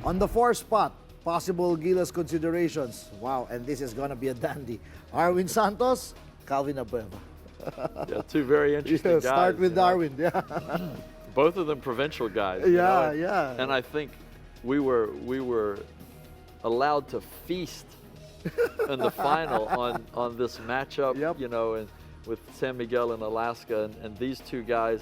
On the 4th spot, possible GILAS considerations. Wow, and this is going to be a dandy. Arwind Santos, Calvin Abueva. Yeah, two very interesting guys. Start with Arwind, yeah. Both of them provincial guys. Yeah, you know? yeah. And I think we were allowed to feast in the final on this matchup, Yep. you know, and with San Miguel in Alaska, and these two guys,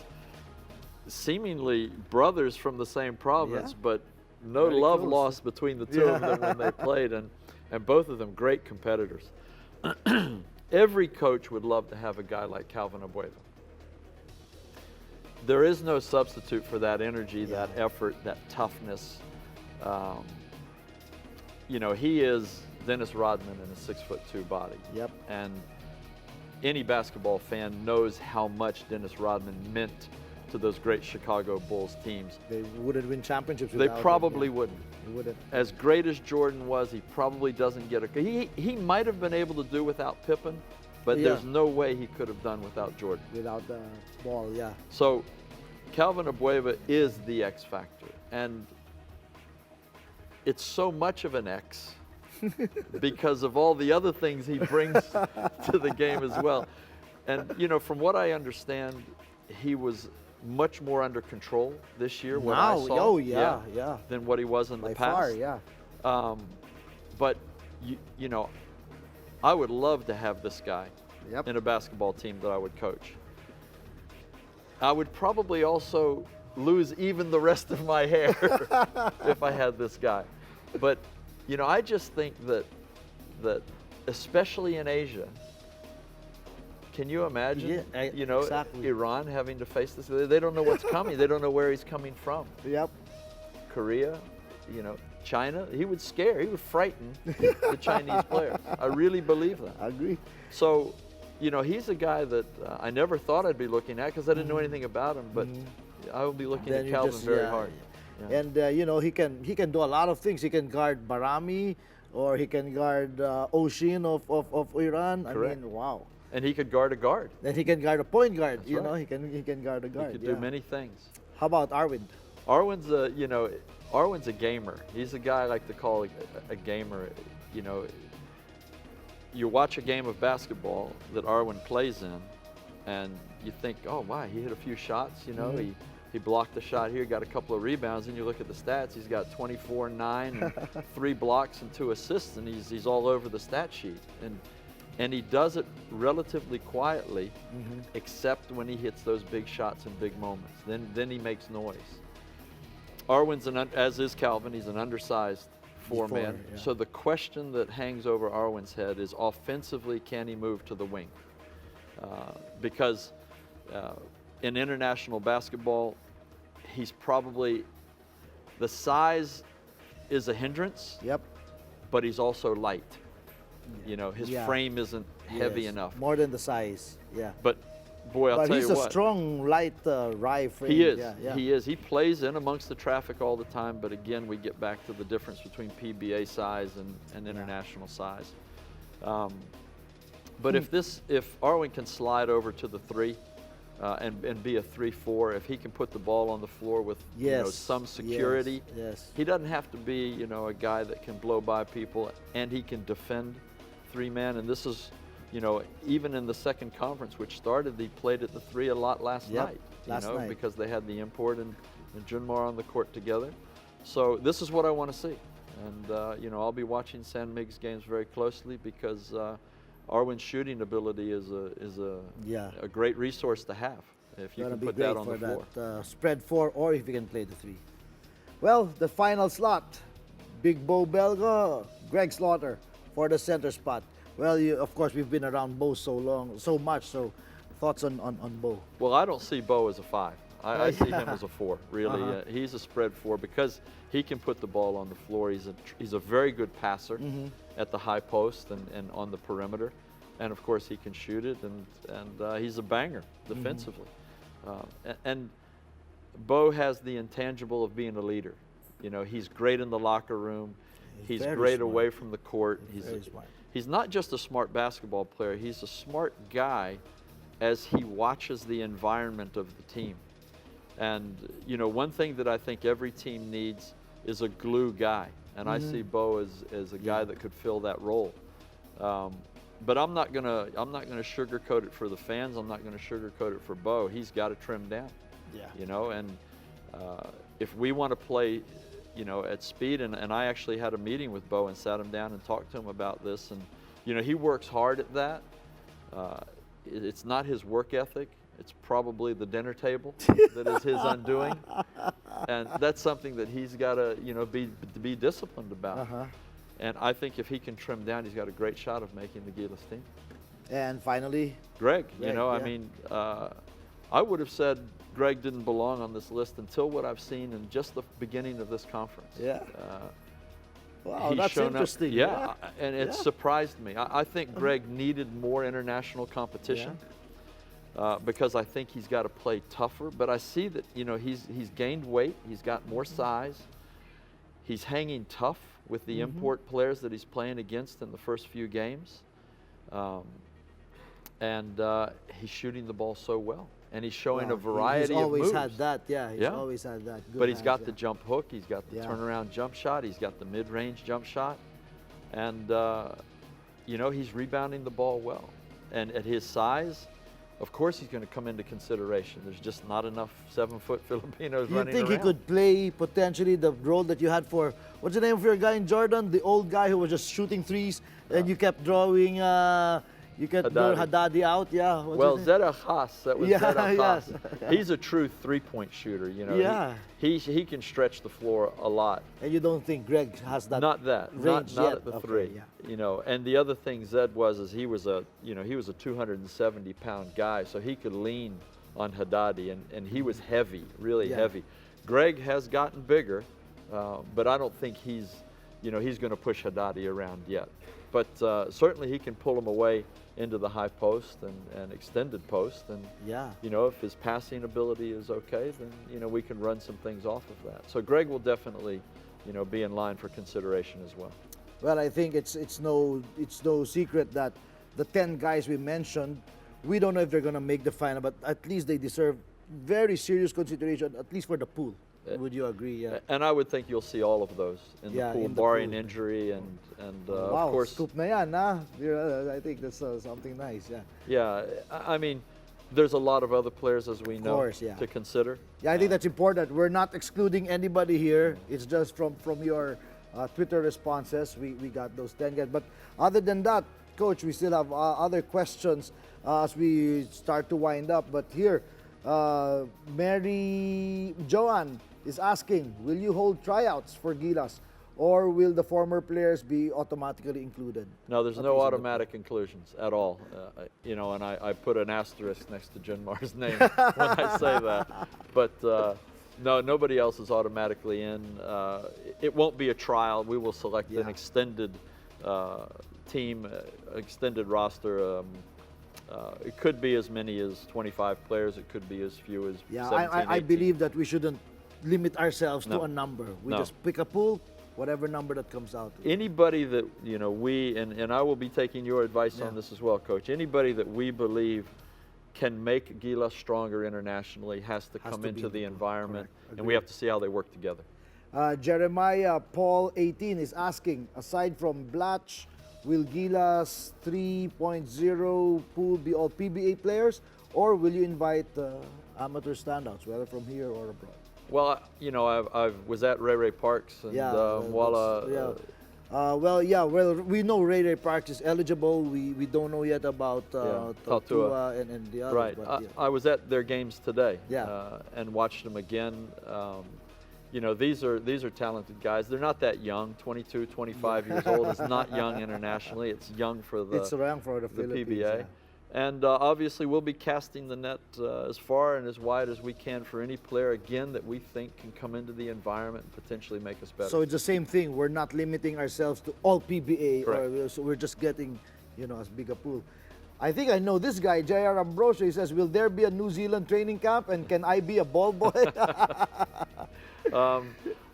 seemingly brothers from the same province, Yeah. but no Very love close. lost between the two of them when they played, and both of them great competitors. Every coach would love to have a guy like Calvin Abueva. There is no substitute for that energy, that effort, that toughness. You know, he is Dennis Rodman in a 6'2" body. Yep. And any basketball fan knows how much Dennis Rodman meant to those great Chicago Bulls teams. They wouldn't win championships They without probably him. wouldn't. They wouldn't. As great as Jordan was, he probably doesn't get a. He might have been able to do without Pippen, but Yeah. there's no way he could have done without Jordan. Without the ball, yeah. So Calvin Abueva is the X factor, and it's so much of an X because of all the other things he brings to the game as well. And you know, from what I understand, he was much more under control this year. What I Now, saw, oh yeah, yeah. than what he was in the By past. far, yeah. But you know, I would love to have this guy Yep. in a basketball team that I would coach. I would probably also lose even the rest of my hair if I had this guy. But you know, I just think that especially in Asia, can you imagine? Yeah, you know, exactly. Iran having to face this. They don't know what's coming. They don't know where he's coming from. Yep. Korea, you know, China. He would scare. He would frighten the Chinese players. I really believe that. I agree. So, you know, he's a guy that I never thought I'd be looking at because I didn't know anything about him. But I will be looking Then at you Calvin just- very yeah, hard. yeah. Yeah. And you know, he can do a lot of things. He can guard Barami, or he can guard Oshin of Iran. Correct. I mean, wow. And he could guard a guard. Then he can guard a point guard. That's you right. know, he can guard a He guard. could yeah. do many things. How about Arwind? Arwind's a, you know, Arwind's a gamer. He's a guy I like to call a gamer. You know, you watch a game of basketball that Arwind plays in, and you think, oh, wow, he hit a few shots. You know, he blocked a shot here, got a couple of rebounds, and you look at the stats. He's got 24, 9, and 3 blocks and 2 assists, and he's all over the stat sheet. And he does it relatively quietly, except when he hits those big shots in big moments. Then he makes noise. Arwind's as is Calvin. He's an undersized four-man. Yeah. So the question that hangs over Arwind's head is, offensively, can he move to the wing? Because in international basketball, he's probably, the size is a hindrance. Yep. But he's also light. You know, his Yeah. frame isn't heavy Yes. enough. More than the size. Yeah. But boy, I'll But tell he's you a what. strong, light, rye frame. He is. Yeah, yeah. He is. He plays in amongst the traffic all the time. But again, we get back to the difference between PBA size and international size. But if Arwind can slide over to the 3 and be a 3-4, if he can put the ball on the floor with you know, some security, Yes. he doesn't have to be, you know, a guy that can blow by people, and he can defend 3-man. And this is, you know, even in the second conference, which started, he played at the 3 a lot last night. Last night. Because they had the import and Junmar on the court together. So this is what I want to see. And, you know, I'll be watching San Miguel's games very closely because Arwind's shooting ability is a great resource to have if you Gonna can be put great that on for the floor. that spread 4, or if you can play the 3. Well, the final slot, Big Beau Belga, Greg Slaughter for the center spot. Well, of course, we've been around Beau so much. So, thoughts on Beau? Well, I don't see Beau as a 5. I see him as a 4. Really, he's a spread 4 because he can put the ball on the floor. He's a very good passer at the high post and on the perimeter, and of course he can shoot it. And he's a banger defensively. And Beau has the intangible of being a leader. You know, he's great in the locker room. He's great away from the court. He's not just a smart basketball player. He's a smart guy as he watches the environment of the team. And, you know, one thing that I think every team needs is a glue guy, and I see Beau as a guy that could fill that role. But I'm not gonna sugarcoat it for the fans. I'm not gonna sugarcoat it for Beau. He's got to trim down. Yeah. You know, and if we want to play, you know, at speed, and I actually had a meeting with Beau and sat him down and talked to him about this, and you know, he works hard at that. It's not his work ethic. It's probably the dinner table that is his undoing, and that's something that he's got to, you know, be disciplined about. And I think if he can trim down, he's got a great shot of making the GILAS team. And finally, Greg, you know, yeah. I mean, I would have said Greg didn't belong on this list until what I've seen in just the beginning of this conference. Yeah. Wow, He's that's shown up- interesting. yeah, and it Yeah. surprised me. I think Greg needed more international competition because I think he's got to play tougher. But I see that, you know, he's gained weight. He's got more size. He's hanging tough with the import players that he's playing against in the first few games. And he's shooting the ball so well. And he's showing a variety of moves. He's always had that, yeah. He's Yeah. always had that. Good But he's hands, got yeah. the jump hook, he's got the Yeah. turnaround jump shot, he's got the mid-range jump shot. And, you know, he's rebounding the ball well. And at his size, of course he's going to come into consideration. There's just not enough 7-foot Filipinos You running think around. he could play potentially the role that you had for, what's the name of your guy in Jordan? The old guy who was just shooting threes and you kept drawing, you kept drawing Haddadi out, yeah. What's Well, his name? Zedda Haas, that was Yeah, Zedda Haas. yes. He's a true three-point shooter, you know. Yeah. He can stretch the floor a lot. And you don't think Greg has that Not that, range not yet? at the Okay, three. yeah. You know, and the other thing Zed is he was a 270-pound guy, so he could lean on Haddadi, and he was heavy, really Yeah. heavy. Greg has gotten bigger, but I don't think he's going to push Haddadi around yet. But certainly he can pull him away into the high post and extended post, and Yeah. you know, if his passing ability is okay, then you know we can run some things off of that. So Greg will definitely, you know, be in line for consideration as well. Well, I think it's no secret that the 10 guys we mentioned, we don't know if they're going to make the final, but at least they deserve very serious consideration, at least for the pool. Would you agree? Yeah. And I would think you'll see all of those in the Yeah, pool, in the barring pool. injury and Wow, of course. scoop na yan, ha? I think that's something nice, yeah. Yeah, I mean, there's a lot of other players, as we know, course, yeah. to consider. Yeah, I think that's important. We're not excluding anybody here. It's just from your Twitter responses, we got those 10 guys. But other than that, Coach, we still have other questions as we start to wind up. But here, Mary Joanne is asking, will you hold tryouts for GILAS, or will the former players be automatically included? No, there's At no least in the automatic inclusions at all. You know, and I put an asterisk next to Junmar's name when I say that. But no, nobody else is automatically in. It won't be a trial. We will select an Yeah. extended team, extended roster. It could be as many as 25 players. It could be as few as Yeah, 17, I 18. believe that we shouldn't limit ourselves to No. a number. We No. just pick a pool, whatever number that comes out. Anybody that, you know, and I will be taking your advice Yeah. on this as well, Coach. Anybody that we believe can make GILAS stronger internationally has to come to be into in the the pool. environment, Correct. and we have to see how they work together. Jeremiah Paul 18 is asking, aside from Blatch, will GILAS 3.0 pool be all PBA players, or will you invite amateur standouts, whether from here or abroad? Well, you know, I was at Ray Parks and Walla. Well, we know Ray Parks is eligible. We don't know yet about Tatua and the others. Right. But, I was at their games today. Yeah. And watched them again. You know, these are talented guys. They're not that young. 22, 25 years old is not young internationally. It's young for the it's around for the Philippines. PBA. Yeah. And obviously, we'll be casting the net as far and as wide as we can for any player, again, that we think can come into the environment and potentially make us better. So it's the same thing. We're not limiting ourselves to all PBA. Correct. So we're just getting, you know, as big a pool. I think I know this guy, J.R. Ambrosio. He says, will there be a New Zealand training camp, and can I be a ball boy?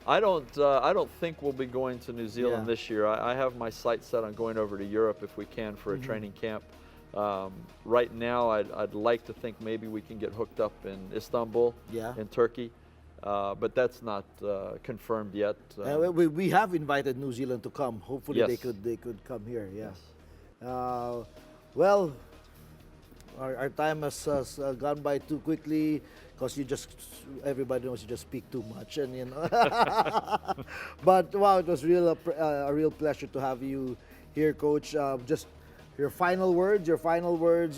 I don't think we'll be going to New Zealand Yeah. this year. I have my sights set on going over to Europe if we can for a training camp. Right now, I'd like to think maybe we can get hooked up in Istanbul, Yeah. in Turkey. But that's not confirmed yet. We have invited New Zealand to come. Hopefully Yes. they could come here. Yeah. Yes. Well, our time has gone by too quickly because everybody knows you just speak too much, and you know. But wow, it was a real pleasure to have you here, Coach. Just your final words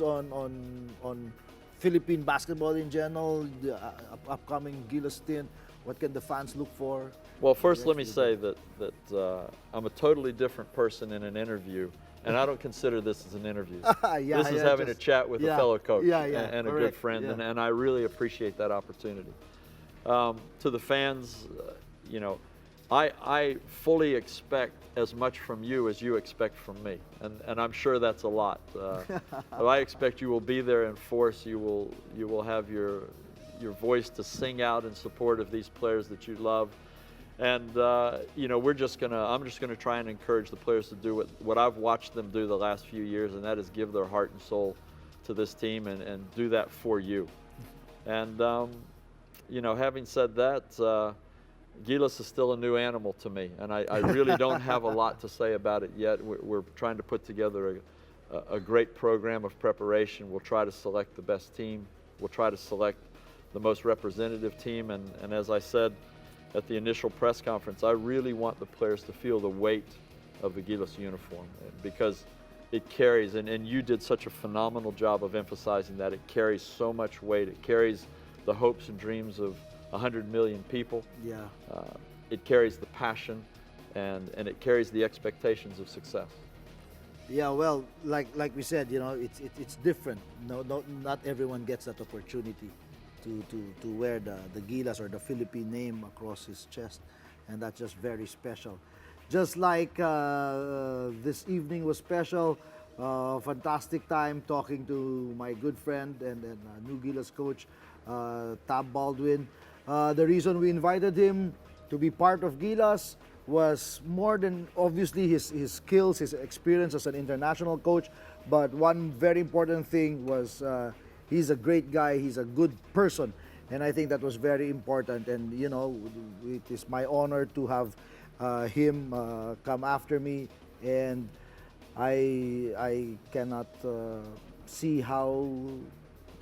on Philippine basketball in general, the upcoming GILAS stint. What can the fans look for? Well, first let me say that I'm a totally different person in an interview, and I don't consider this as an interview. Yeah, this is having a chat with a fellow coach and a good correct, friend, yeah. and I really appreciate that opportunity. To the fans, you know, I fully expect as much from you as you expect from me, and I'm sure that's a lot. I expect you will be there in force. You will have your voice to sing out in support of these players that you love. And you know, I'm just gonna try and encourage the players to do what I've watched them do the last few years, and that is give their heart and soul to this team and do that for you. And you know, having said that, GILAS is still a new animal to me, and I really don't have a lot to say about it yet. We're trying to put together a great program of preparation. We'll try to select the best team. We'll try to select the most representative team, and as I said at the initial press conference, I really want the players to feel the weight of the GILAS uniform, because it carries, and you did such a phenomenal job of emphasizing that, it carries so much weight. It carries the hopes and dreams of 100 million people. Yeah. It carries the passion, and it carries the expectations of success. Yeah, well, like we said, you know, it's different. Not everyone gets that opportunity to wear the GILAS or the Philippine name across his chest, and that's just very special. Just like this evening was special, fantastic time talking to my good friend and new GILAS coach, Tab Baldwin. The reason we invited him to be part of GILAS was more than obviously his skills, his experience as an international coach, but one very important thing was he's a great guy, he's a good person, and I think that was very important. And you know, it is my honor to have him come after me, and I cannot see how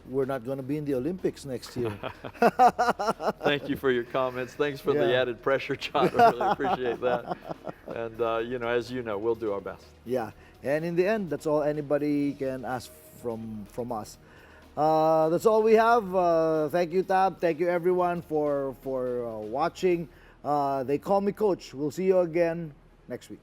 we're not going to be in the Olympics next year. Thank you for your comments. Thanks for the added pressure, Chot. I really appreciate that. And you know, as you know, we'll do our best. Yeah, and in the end, that's all anybody can ask from us. That's all we have. Thank you, Tab. Thank you, everyone, for watching. They call me Coach. We'll see you again next week.